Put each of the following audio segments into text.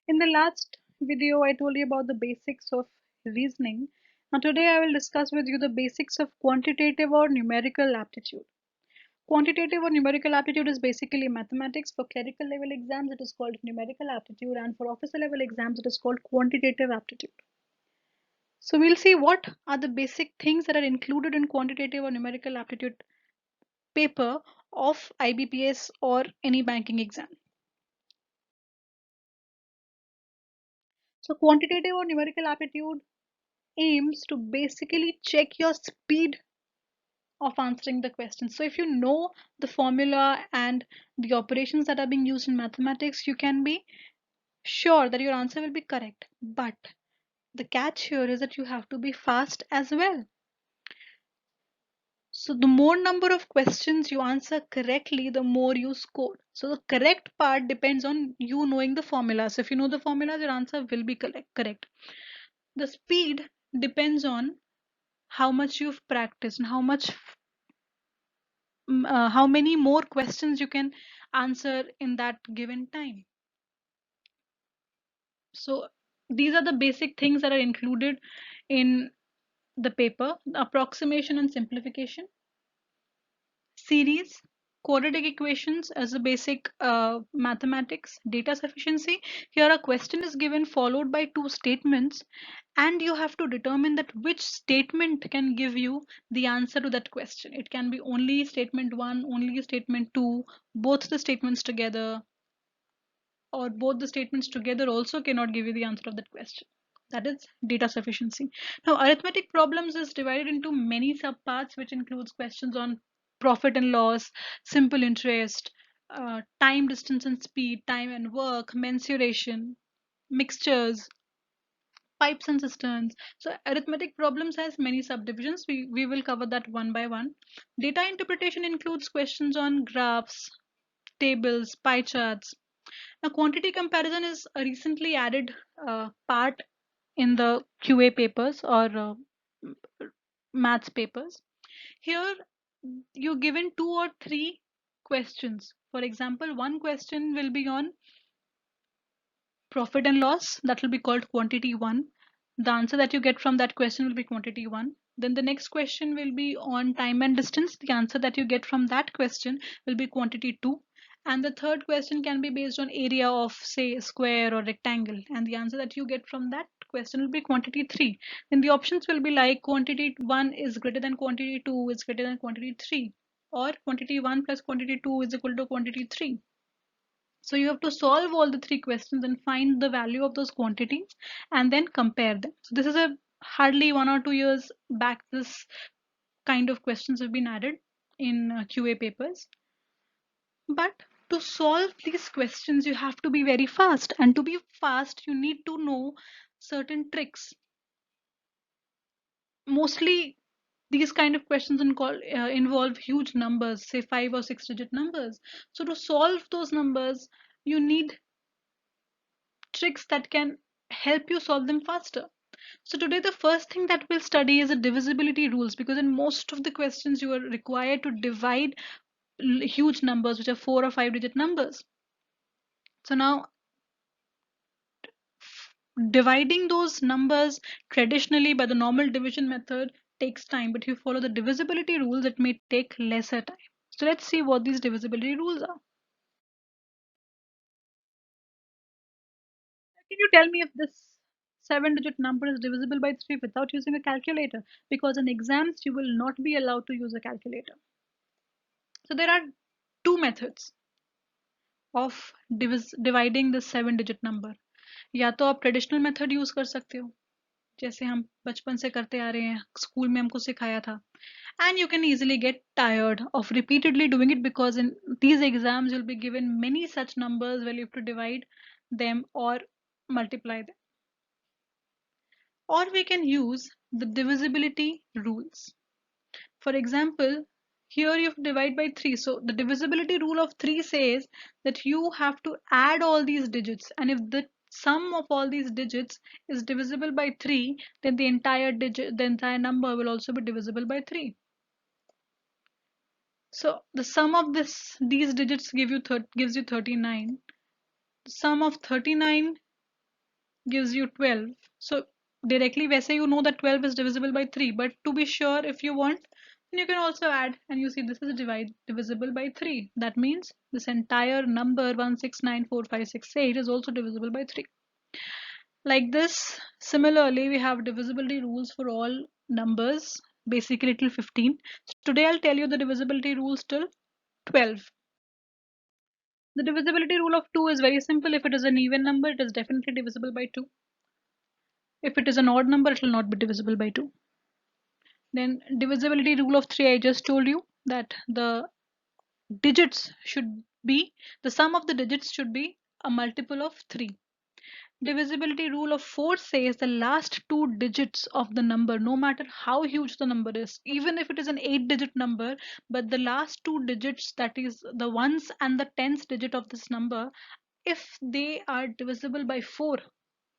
In the last video, I told you about the basics of reasoning. Now, today I will discuss with you the basics of quantitative or numerical aptitude. Quantitative or numerical aptitude is basically mathematics. For clerical level exams, it is called numerical aptitude, and for officer level exams, it is called quantitative aptitude. So, we'll see what are the basic things that are included in quantitative or numerical aptitude paper of IBPS or any banking exam. So, quantitative or numerical aptitude aims to basically check your speed of answering the question. So if you know the formula and the operations that are being used in mathematics, you can be sure that your answer will be correct. But the catch here is that you have to be fast as well. So the more number of questions you answer correctly, the more you score. So the correct part depends on you knowing the formula. So if you know the formula, your answer will be correct. The speed depends on how much you've practiced and how many more questions you can answer in that given time. So these are the basic things that are included in the paper: approximation and simplification, series, quadratic equations as a basic mathematics, data sufficiency. Here a question is given followed by two statements, and you have to determine that which statement can give you the answer to that question. It can be only statement 1, only statement 2, both the statements together, or both the statements together also cannot give you the answer of that question. That is data sufficiency. Now, arithmetic problems is divided into many subparts, which includes questions on profit and loss, simple interest, time, distance and speed, time and work, mensuration, mixtures, pipes and cisterns. So arithmetic problems has many subdivisions. We will cover that one by one. Data interpretation includes questions on graphs, tables, pie charts. Now, quantity comparison is a recently added part in the QA papers or maths papers. Here, you're given 2 or 3 questions. For example, one question will be on profit and loss, that will be called quantity 1. The answer that you get from that question will be quantity 1. Then the next question will be on time and distance. The answer that you get from that question will be quantity 2. And the third question can be based on area of, say, square or rectangle, and the answer that you get from that question will be quantity 3. Then the options will be like quantity 1 is greater than quantity 2 is greater than quantity 3, or quantity 1 plus quantity 2 is equal to quantity 3. So you have to solve all the 3 questions and find the value of those quantities and then compare them. So this is a hardly 1 or 2 years back this kind of questions have been added in QA papers. But to solve these questions, you have to be very fast, and to be fast, you need to know certain tricks. Mostly these kind of questions involve huge numbers, say 5 or 6 digit numbers. So to solve those numbers, you need tricks that can help you solve them faster. So today the first thing that we'll study is the divisibility rules, because in most of the questions you are required to divide huge numbers, which are 4 or 5 digit numbers. So now dividing those numbers traditionally by the normal division method takes time, but if you follow the divisibility rules, it may take lesser time. So let's see what these divisibility rules are. Can you tell me if this 7-digit number is divisible by 3 without using a calculator? Because in exams, you will not be allowed to use a calculator. So there are 2 methods of dividing this 7-digit number. या तो आप traditional method use कर सकते हो, जैसे हम बचपन से करते आ रहे हैं, स्कूल में हमको सिखाया था. And you can easily get tired of repeatedly doing it, because in these exams you'll be given many such numbers where you have to divide them or multiply them. Or we can use the divisibility rules. For example, here you have to divide by 3. So the divisibility rule of 3 says that you have to add all these digits, and if the sum of all these digits is divisible by 3, then the entire number will also be divisible by 3. So the sum of these digits gives you 39. The sum of 39 gives you 12. So directly वैसे you know that 12 is divisible by 3, but to be sure, if you want, then you can also add, and you see this is divisible by 3. That means this entire number 1694568 is also divisible by 3. Like this, similarly, we have divisibility rules for all numbers, basically till 15. So today I'll tell you the divisibility rules till 12. The divisibility rule of 2 is very simple. If it is an even number, it is definitely divisible by 2. If it is an odd number, it will not be divisible by 2. Then divisibility rule of 3, I just told you that digits should the sum of the digits should be a multiple of 3. Divisibility rule of 4 says the last two digits of the number, no matter how huge the number is, even if it is an 8-digit number, but the last two digits, that is the ones and the tens digit of this number, if they are divisible by 4,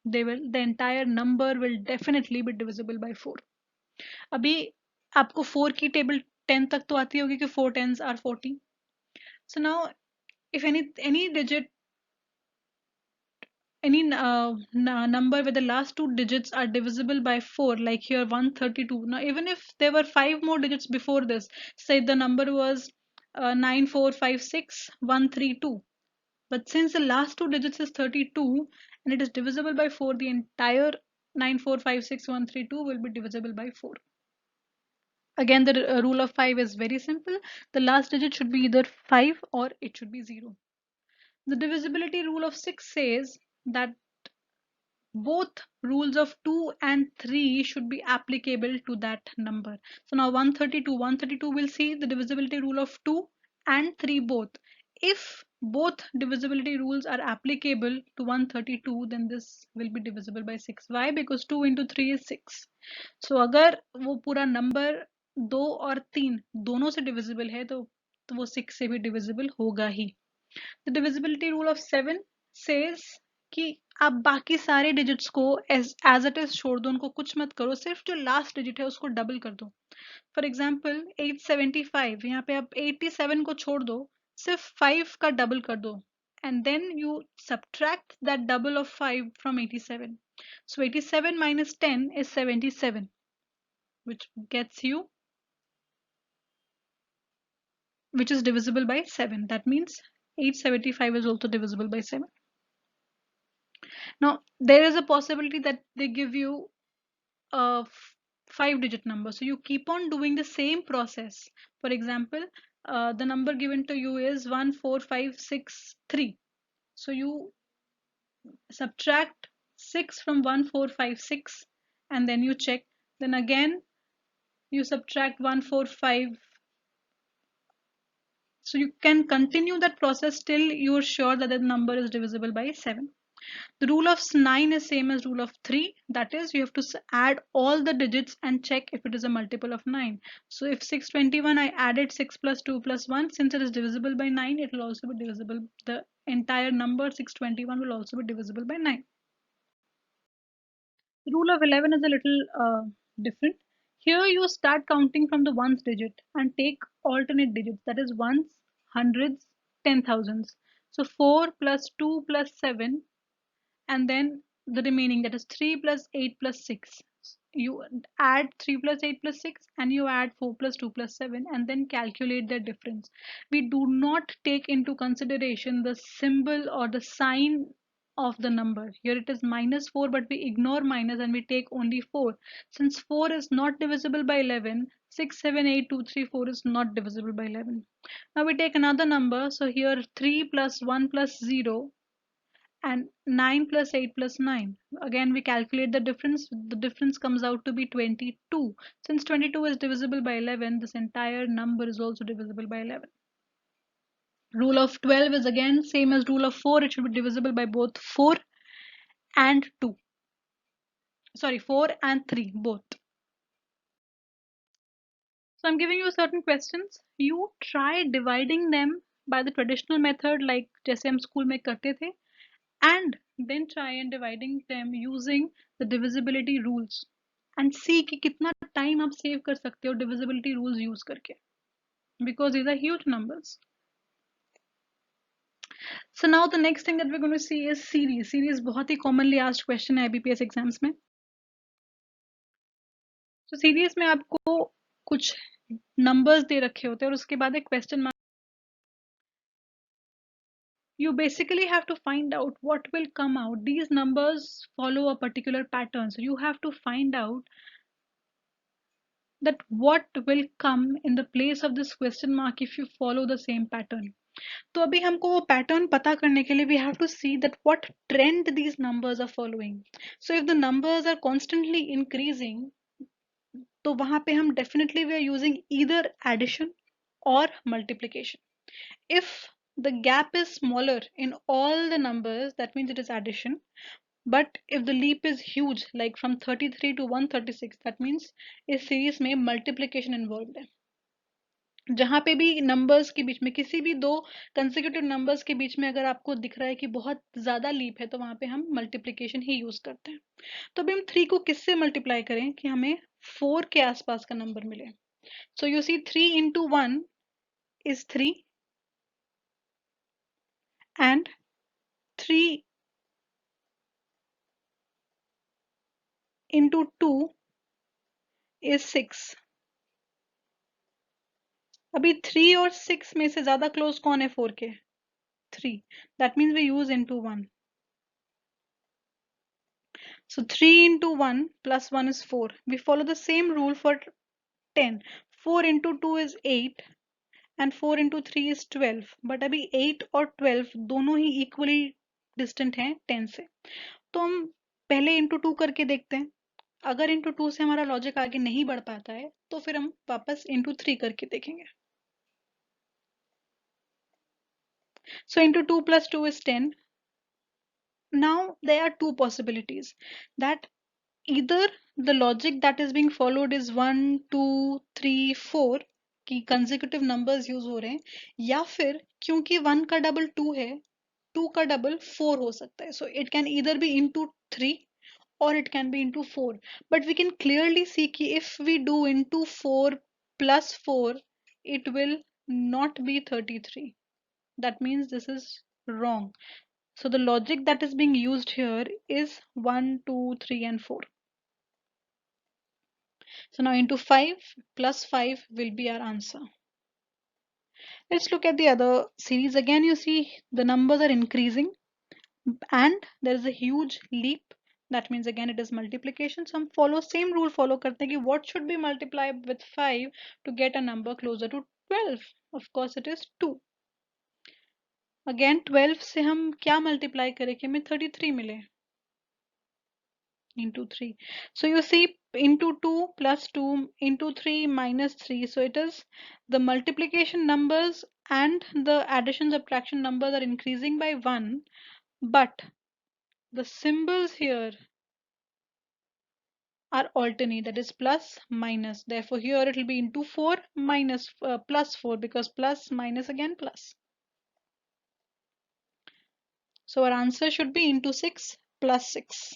the entire number will definitely be divisible by 4. अभी आपको 4 की table 10 तक तो आती होगी कि 4 tens are 40. So now if any digit, any number where the last two digits are divisible by 4, like here 132. Now even if there were 5 more digits before this, say the number was 9456132, but since the last two digits is 32 and it is divisible by 4, the entire 9456132 will be divisible by 4. Again, the rule of 5 is very simple. The last digit should be either 5 or it should be 0. The divisibility rule of 6 says that both rules of 2 and 3 should be applicable to that number. So now 132 will see the divisibility rule of 2 and 3 both. If both divisibility rules are applicable to 132, then this will be divisible by 6. Why? Because 2 into 3 is 6. So अगर वो पूरा number 2 और 3 दोनों से divisible है तो वो 6 से भी divisible होगा ही. The divisibility rule of 7 says कि आप बाकी सारे डिजिट्स को एज इट इज छोड़ दो, उनको कुछ मत करो, सिर्फ जो लास्ट डिजिट है उसको डबल कर दो. फॉर एग्जाम्पल 875, यहाँ पे आप 87 को छोड़ दो, सिर्फ 5 का डबल कर दो, and then you subtract that double of 5 from 87. So 87 minus 10 is 77, which gets you, which is divisible by 7. That means 875 is also divisible by 7. Now there is a possibility that they give you a 5-digit number, so you keep on doing the same process. For example, the number given to you is 14563, so you subtract 6 from 1456 and then you check, then again you subtract 145. So you can continue that process till you are sure that the number is divisible by 7. The rule of 9 is same as rule of 3. That is, you have to add all the digits and check if it is a multiple of 9. So if 621, I added 6 plus 2 plus 1. Since it is divisible by 9, it will also be divisible. The entire number 621 will also be divisible by 9. The rule of 11 is a little different. Here you start counting from the ones digit and take alternate digits, that is ones, hundreds, 10,000s. So 4 plus 2 plus 7, and then the remaining, that is 3 plus 8 plus 6. You add 3 plus 8 plus 6 and you add 4 plus 2 plus 7 and then calculate the difference. We do not take into consideration the symbol or the sign of the number. Here it is minus 4, but we ignore minus and we take only 4. Since 4 is not divisible by 11, 6, 7, 8, 2, 3, 4 is not divisible by 11. Now we take another number. So here 3 plus 1 plus 0 and 9 plus 8 plus 9. Again we calculate the difference comes out to be 22. Since 22 is divisible by 11, this entire number is also divisible by 11. Rule of 12 is again same as rule of 4. It should be divisible by both 4 and 2. Sorry, 4 and 3 both. So I'm giving you certain questions. You try dividing them by the traditional method, like जैसे हम school में करते थे, and then try and dividing them using the divisibility rules and see कि कितना time आप save कर सकते हो divisibility rules use करके, because these are huge numbers. So now the next thing that we're going to see is series. Series बहुत ही commonly asked question है IBPS exams में. So series में आपको कुछ numbers दे रखे होते हैं और उसके बाद एक question mark. You basically have to find out what will come out. These numbers follow a particular pattern, so you have to find out that what will come in the place of this question mark if you follow the same pattern. तो अभी हमको वो pattern पता करने के लिए we have to see that what trend these numbers are following. So if the numbers are constantly increasing, तो वहां पे हम definitely we are using either addition or multiplication. If the gap is smaller in all the numbers, that means it is addition. But if the leap is huge, like from 33 to 136, that means इस series में multiplication involved है. जहां पे भी numbers के बीच में किसी भी दो कंसेक्यूटिव नंबर्स के बीच में अगर आपको दिख रहा है कि बहुत ज्यादा लीप है तो वहां पे हम मल्टीप्लिकेशन ही यूज करते हैं. तो अभी हम 3 को किससे मल्टीप्लाई करें कि हमें 4 के आसपास का नंबर मिले. So you see 3 into 1 is 3 and 3 into 2 is 6. अभी 3 और 6 में से ज्यादा क्लोज कौन है 4 के? 3. That means we use into 1. So 3 into 1 plus 1 is 4. We follow the same rule for 10. 4 into 2 is 8 and 4 into 3 is 12. But अभी 8 और 12 दोनों ही equally distant हैं 10 से. तो हम पहले into 2 करके देखते हैं. अगर into 2 से हमारा लॉजिक आगे नहीं बढ़ पाता है तो फिर हम वापस into 3 करके देखेंगे. So into 2 plus 2 is 10. Now there are two possibilities that either the logic that is being followed is 1 2 3 4 कि consecutive numbers use हो रहे हैं या फिर क्योंकि 1 का डबल 2 है 2 का डबल 4 हो सकता है. So it can either be into 3 or it can be into 4, but we can clearly see कि if we do into 4 plus 4 it will not be 33. That means this is wrong. So the logic that is being used here is 1 2 3 and 4. So now into 5 plus 5 will be our answer. Let's look at the other series. Again, you see the numbers are increasing and there is a huge leap. That means again it is multiplication. So हम follow same rule follow करते हैं कि what should be multiplied with 5 to get a number closer to 12. Of course it is 2. Again 12 से हम क्या multiply करें कि हमें 33 मिले into 3. So you see into 2 plus 2 into 3 minus 3. So it is the multiplication numbers and the addition subtraction numbers are increasing by 1, but the symbols here are alternate, that is plus minus. Therefore here it will be into 4 minus plus 4 because plus minus again plus. So our answer should be into 6 plus 6.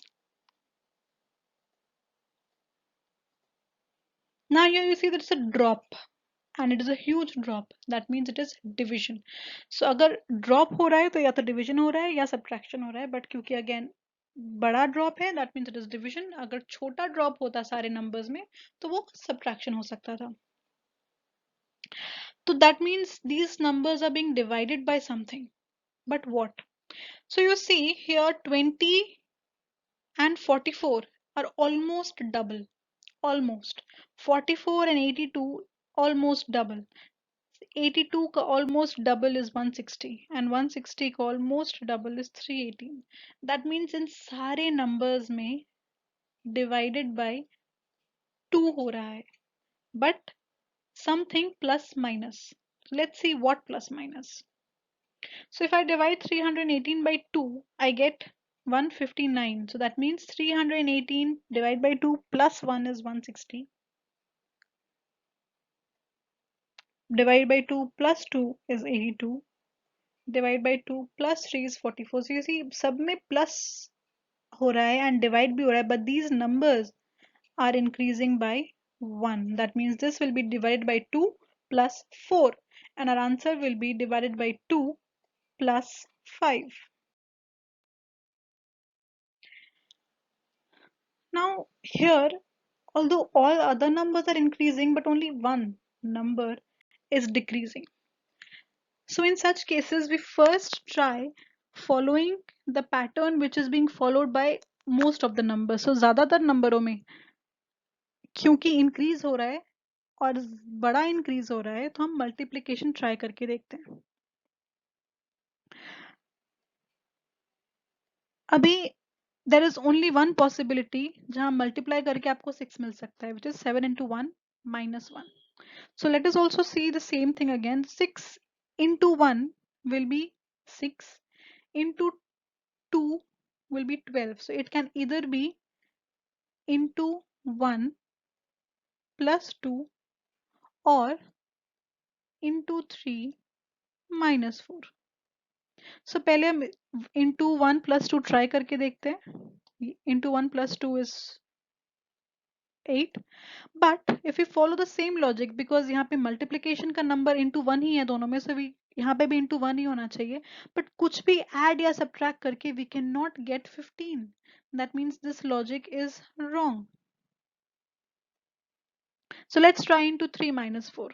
Now here you see that it's a drop and it is a huge drop. That means it is division. So अगर drop हो रहा है तो या तो division हो रहा है या subtraction हो रहा है, but क्योंकि again बड़ा drop है that means it is division. अगर छोटा drop होता सारे numbers में तो वो subtraction हो सकता था. So that means these numbers are being divided by something. But what? So you see here 20 and 44 are almost double. Almost. 44 and 82 almost double. 82 का almost double is 160 and 160 का almost double is 318. That means in सारे numbers में divided by 2 हो रहा है. But something plus minus. Let's see what plus minus. So if I divide 318 by 2, I get 159. So that means 318 divided by 2 plus 1 is 160. Divided by 2 plus 2 is 82. Divided by 2 plus 3 is 44. So you see सब में plus हो रहा है and divide भी हो रहा है, but these numbers are increasing by 1. That means this will be divided by 2 plus 4 and our answer will be divided by 2 plus 5. Now here, although all other numbers are increasing, but only one number is decreasing. So in such cases, we first try following the pattern which is being followed by most of the numbers. So ज़्यादातर नंबरों में क्योंकि increase हो रहा है और बड़ा increase हो रहा है, तो हम मल्टीप्लिकेशन ट्राई करके देखते हैं. अभी there is only one possibility जहां मल्टीप्लाई करके आपको 6 मिल सकता है, which is 7 into 1 minus 1. So let us also see the same thing again. 6 into 1 will be 6, into 2 will be 12. So it can either be into 1 plus 2 or into 3 minus 4. So पहले हम into 1 plus 2 try करके देखते हैं. Into 1 plus 2 is 8. But if we follow the same logic, because यहाँ पे multiplication का number into 1 ही है दोनों में, so we यहाँ पे भी into 1 ही होना चाहिए. But कुछ भी add या subtract करके we cannot get 15. That means this logic is wrong. So let's try into 3 minus 4.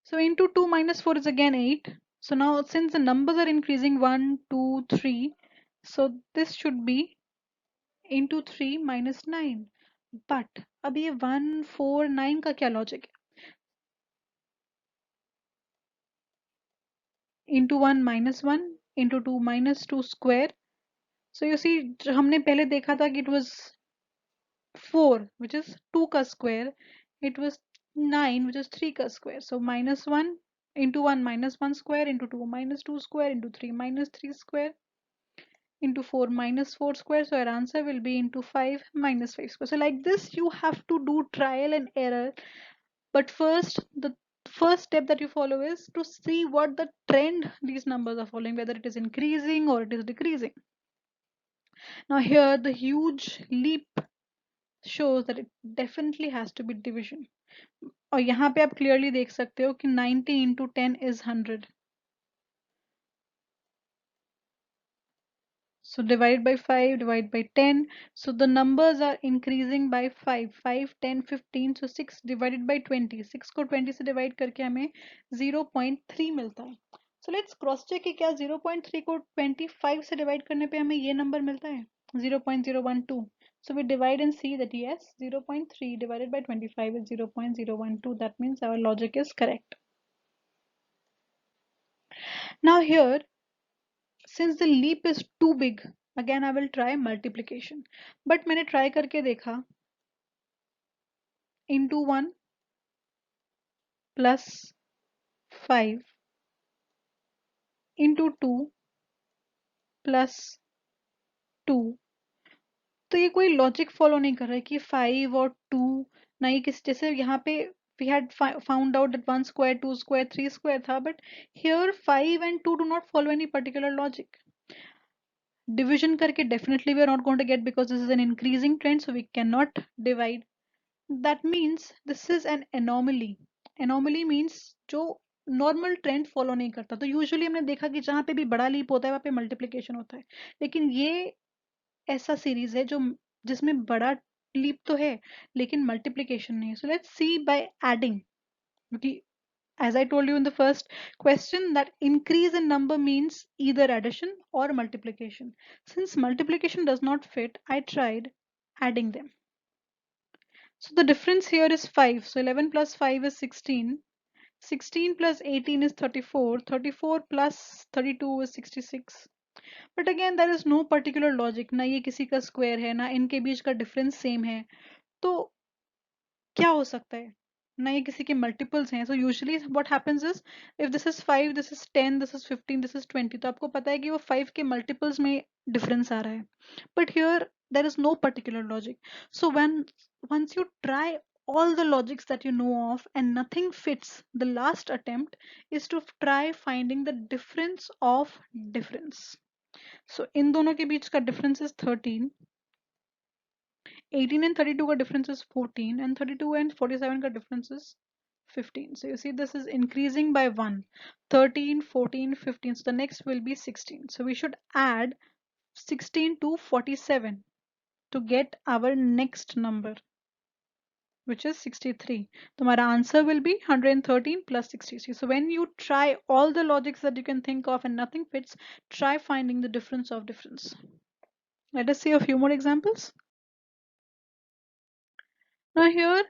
So into 2 minus 4 is again 8. So now since the numbers are increasing 1, 2, 3, so this should be into 3 minus 9. But अब ये 1, 4, 9 का क्या logic है? Into 1 minus 1 into 2 minus 2 square. So you see हमने पहले देखा था कि it was 4 which is 2 का square, it was 9 which is 3 का square. So minus 1 into 1 minus 1 square into 2 minus 2 square into 3 minus 3 square into 4 minus 4 square. So our answer will be into 5 minus 5 square. So like this you have to do trial and error. But first, the first step that you follow is to see what the trend these numbers are following, whether it is increasing or it is decreasing. Now here the huge leap shows that it definitely has to be division. और यहाँ पे आप clearly देख सकते हो कि 90 into 10 is 100. So divide by 5, divide by 10. So the numbers are increasing by 5, 5, 10, 15. So 6 divided by 20. 6 को 20 से divide करके हमें 0.3 मिलता है. So let's cross check कि क्या 0.3 को 25 से divide करने पे हमें ये number मिलता है 0.012. So we divide and see that yes, 0.3 divided by 25 is 0.012. That means our logic is correct. Now here, since the leap is too big, again I will try multiplication. But मैंने try करके देखा into 1 plus 5 into 2 plus 2. तो ये कोई logic follow नहीं कर रहा है कि 5 और 2 ना ही किस जैसे यहाँ पे we had found out that 1 square 2 square 3 square था, but here 5 and 2 do not follow any particular logic. Division करके definitely we are not going to get, because this is an increasing trend, so we cannot divide. That means this is an anomaly. Anomaly means जो normal trend follow नहीं करता. तो usually हमने देखा कि जहाँ पे भी बड़ा लीप होता है वहाँ पे मल्टीप्लिकेशन होता है, लेकिन ये ऐसा सीरीज है जो जिसमें बड़ा लीप तो है लेकिन मल्टीप्लिकेशन नहीं है. So let's see by adding, क्योंकि as I told you in the first question that increase in number means either addition or multiplication. Since multiplication does not fit, I tried adding them. So the difference here is 5. So 11 plus 5 is 16. 16 plus 18 is 34. 34 plus 32 is 66. But again there is no particular logic. ना ये किसी का square है, ना इनके बीच का difference same है. तो क्या हो सकता है? ना ये किसी के multiples हैं. So usually what happens is if this is 5, this is 10, this is 15, this is 20, तो आपको पता है कि वो 5 के multiples में difference आ रहा है. But here there is no particular logic. So once you try all the logics that you know of and nothing fits, the last attempt is to try finding the difference of difference. So इन दोनों के बीच का difference is 13. 18 and 32 का difference is 14, and 32 and 47 का difference is 15. So you see this is increasing by 1. 13, 14, 15. So the next will be 16. So we should add 16 to 47 to get our next number, which is 63. So my answer will be 113 plus 63. So when you try all the logics that you can think of and nothing fits, try finding the difference of difference. Let us see a few more examples. Now here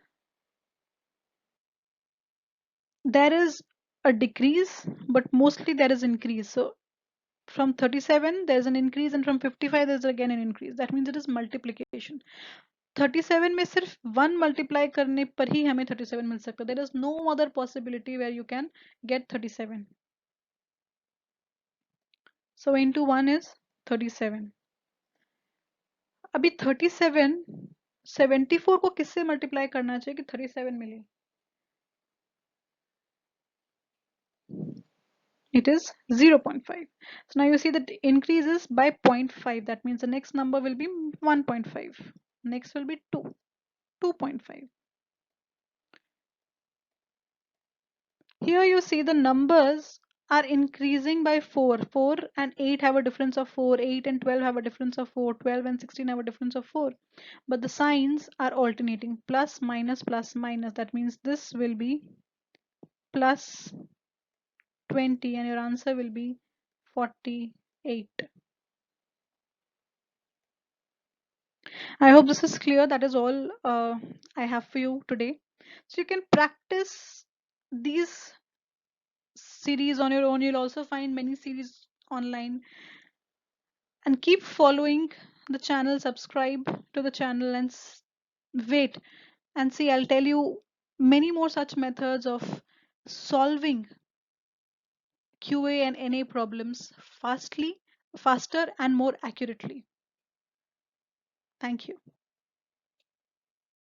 there is a decrease, but mostly there is increase. So from 37 there's an increase, and from 55 there's again an increase. That means it is multiplication. 37 में सिर्फ 1 multiply करने पर ही हमें 37 मिल सकता है. There is no other possibility where you can get 37. So into 1 is 37. अभी 37 74 को किससे मल्टीप्लाई करना चाहिए कि 37 मिले? It is 0.5. So now you see that increases by 0.5. That means the next number will be 1.5. Next will be 2, 2.5. Here you see the numbers are increasing by 4. 4 and 8 have a difference of 4. 8 and 12 have a difference of 4. 12 and 16 have a difference of 4. But the signs are alternating. Plus, minus, plus, minus. That means this will be plus 20 and your answer will be 48. I hope this is clear. That is all I have for you today. So you can practice these series on your own. You'll also find many series online, and keep following the channel. Subscribe to the channel and wait and see. I'll tell you many more such methods of solving QA and NA problems faster and more accurately. Thank you.